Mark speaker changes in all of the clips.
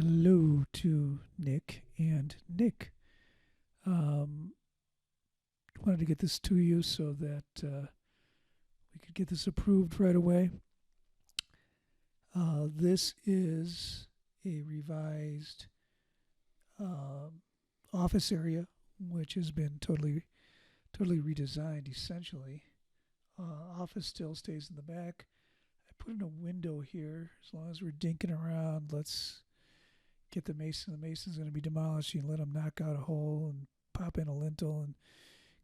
Speaker 1: Hello to Nick and Nick. Um, Wanted to get this to you so that we could get this approved right away. This is a revised um office area, which has been totally redesigned. Essentially, office still stays in the back. I put in a window here. As long as we're dinking around, let's get the mason. The mason's going to be demolished. You can let him knock out a hole and pop in a lintel and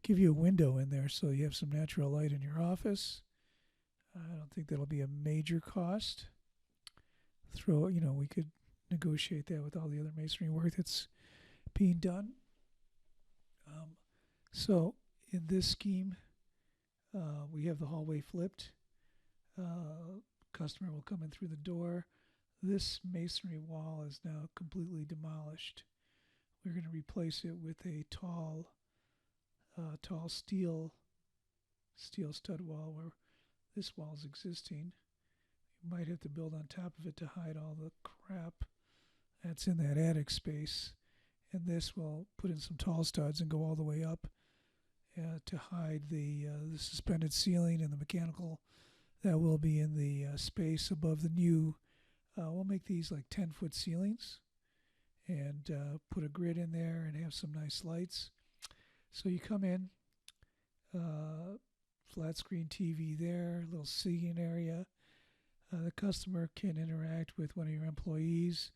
Speaker 1: give you a window in there so you have some natural light in your office. I don't think that'll be a major cost. We could negotiate that with all the other masonry work that's being done. Um, so in this scheme, we have the hallway flipped. Customer will come in through the door. This masonry wall is now completely demolished. We're going to replace it with a tall steel stud wall where this wall is existing. You might have to build on top of it to hide all the crap that's in that attic space. And this will put in some tall studs and go all the way up to hide the suspended ceiling and the mechanical that will be in the space above the new. We'll make these like 10-foot ceilings and put a grid in there and have some nice lights. So you come in, flat screen TV there, little seating area. The customer can interact with one of your employees,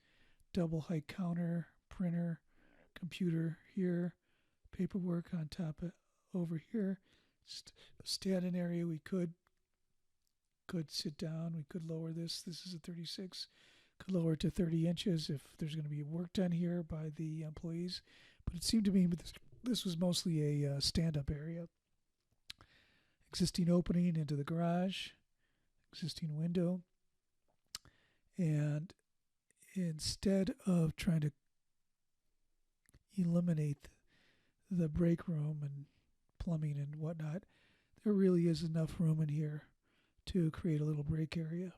Speaker 1: double height counter, printer, computer here, paperwork on top of over here. Standing area, we could sit down. We could lower this. This is a 36. Could lower it to 30 inches if there's going to be work done here by the employees. But it seemed to me this was mostly a stand-up area. Existing opening into the garage, existing window. And instead of trying to eliminate the break room and plumbing and whatnot, there really is enough room in here to create a little break area.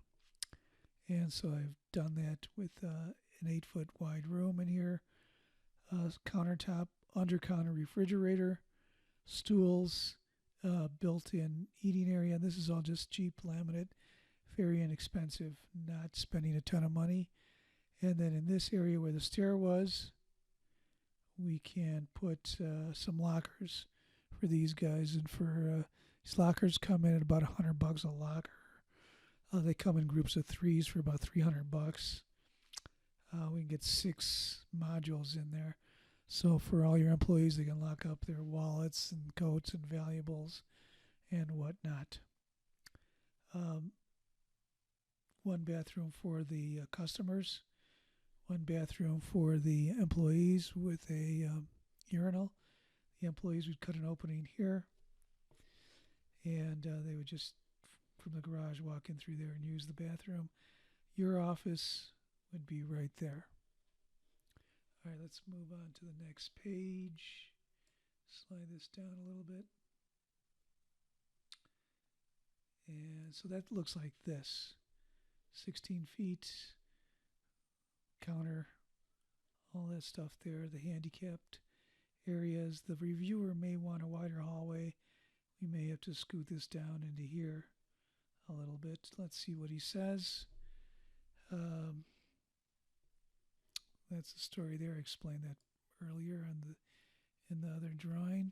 Speaker 1: And so I've done that with an 8-foot wide room in here, countertop, under counter refrigerator, stools, built-in eating area. This is all just cheap laminate, very inexpensive, not spending a ton of money. And then in this area where the stair was, we can put some lockers for these guys. And for these lockers come in at about $100 a locker. They come in groups of threes for about $300. We can get 6 modules in there. So for all your employees, they can lock up their wallets and coats and valuables and whatnot. One bathroom for the customers, one bathroom for the employees with a urinal. The employees would cut an opening here, and they would just, from the garage, walk in through there and use the bathroom. Your office would be right there. All right, let's move on to the next page. Slide this down a little bit. And so that looks like this. 16 feet, counter, all that stuff there, the handicapped areas. The reviewer may want a wider hallway. We may have to scoot this down into here a little bit. Let's see what he says. That's the story there. I explained that earlier in the other drawing.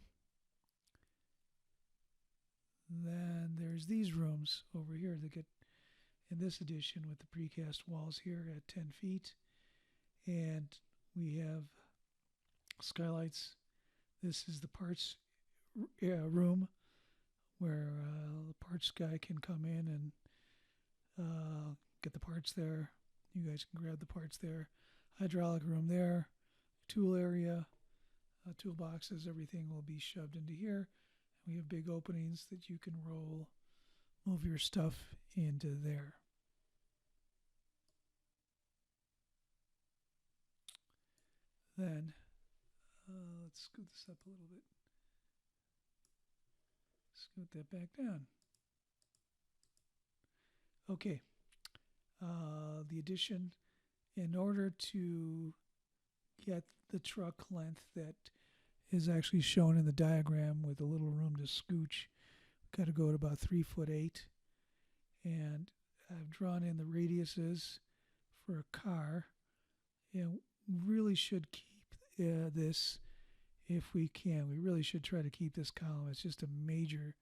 Speaker 1: Then there's these rooms over here that get in this edition with the precast walls here at 10 feet. And we have skylights. This is the parts room where the parts guy can come in and get the parts there. You guys can grab the parts there. Hydraulic room there. Tool area. Toolboxes. Everything will be shoved into here. We have big openings that you can move your stuff into there. Then, let's scoot this up a little bit. Scoot that back down. Okay. The addition in order to get the truck length that is actually shown in the diagram with a little room to scooch, got to go to about 3'8", and I've drawn in the radiuses for a car, and really should keep this if we can. We really should try to keep this column. It's just a major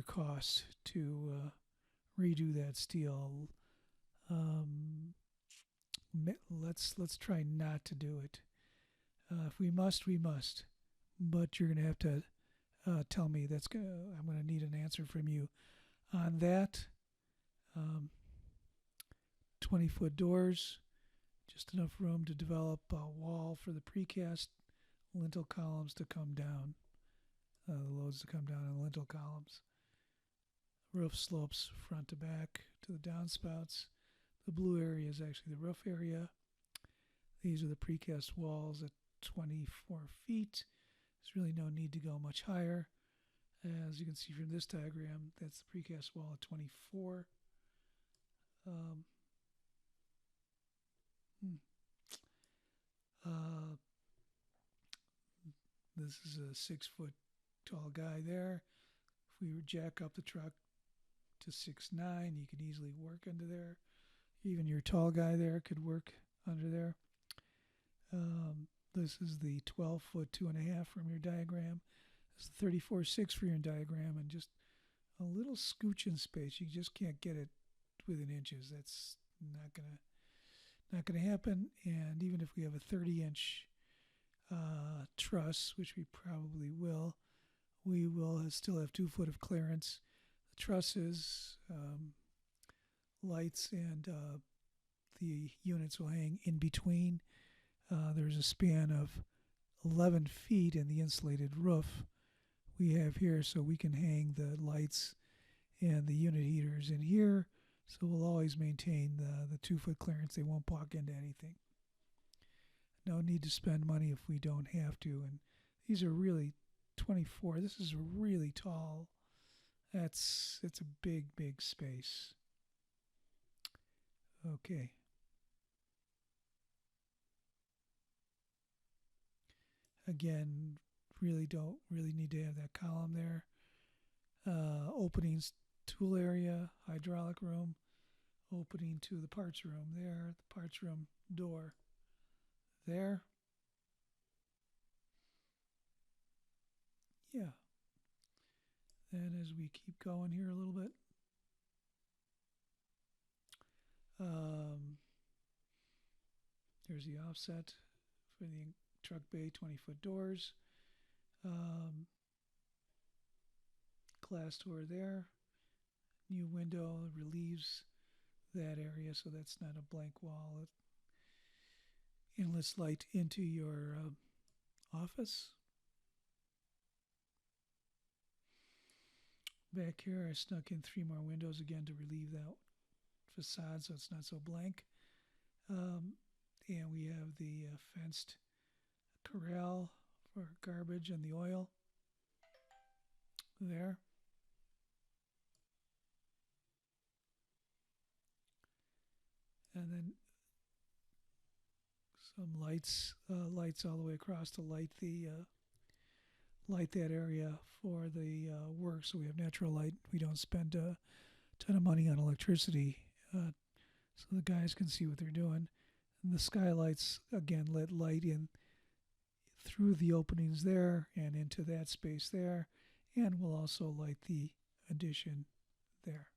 Speaker 1: cost to redo that steel. Let's try not to do it. If we must, we must. But you're going to have to tell me. I'm going to need an answer from you on that. 20-foot doors, just enough room to develop a wall for the precast lintel columns to come down, the loads to come down on the lintel columns. Roof slopes front to back to the downspouts. The blue area is actually the roof area. These are the precast walls at 24 feet. There's really no need to go much higher. As you can see from this diagram, that's the precast wall at 24. This is a 6-foot tall guy there. If we jack up the truck to 6'9", you can easily work under there. Even your tall guy there could work under there. This is the 12-foot 2.5 from your diagram. This is the 34.6 for your diagram, and just a little scooch in space. You just can't get it within inches. That's not gonna happen. And even if we have a 30-inch truss, which we probably will, we will still have 2 foot of clearance. The trusses, lights, and the units will hang in between. There's a span of 11 feet in the insulated roof we have here, so we can hang the lights and the unit heaters in here. So we'll always maintain the 2 foot clearance. They won't block into anything. No need to spend money if we don't have to. And these are really 24. This is really tall. It's a big space. Okay. Again, don't really need to have that column there. Openings, tool area, hydraulic room, opening to the parts room there, the parts room door there. Yeah. And as we keep going here a little bit, there's the offset for the truck bay 20-foot doors. Glass door there. New window relieves that area, so that's not a blank wall. It inlets light into your office. Back here, I snuck in 3 more windows again to relieve that facade so it's not so blank. And we have the fenced corral for garbage and the oil there. And then some lights all the way across to light that area for the work. So we have natural light. We don't spend a ton of money on electricity, so the guys can see what they're doing. And the skylights, again, let light in through the openings there and into that space there, and will also light the addition there.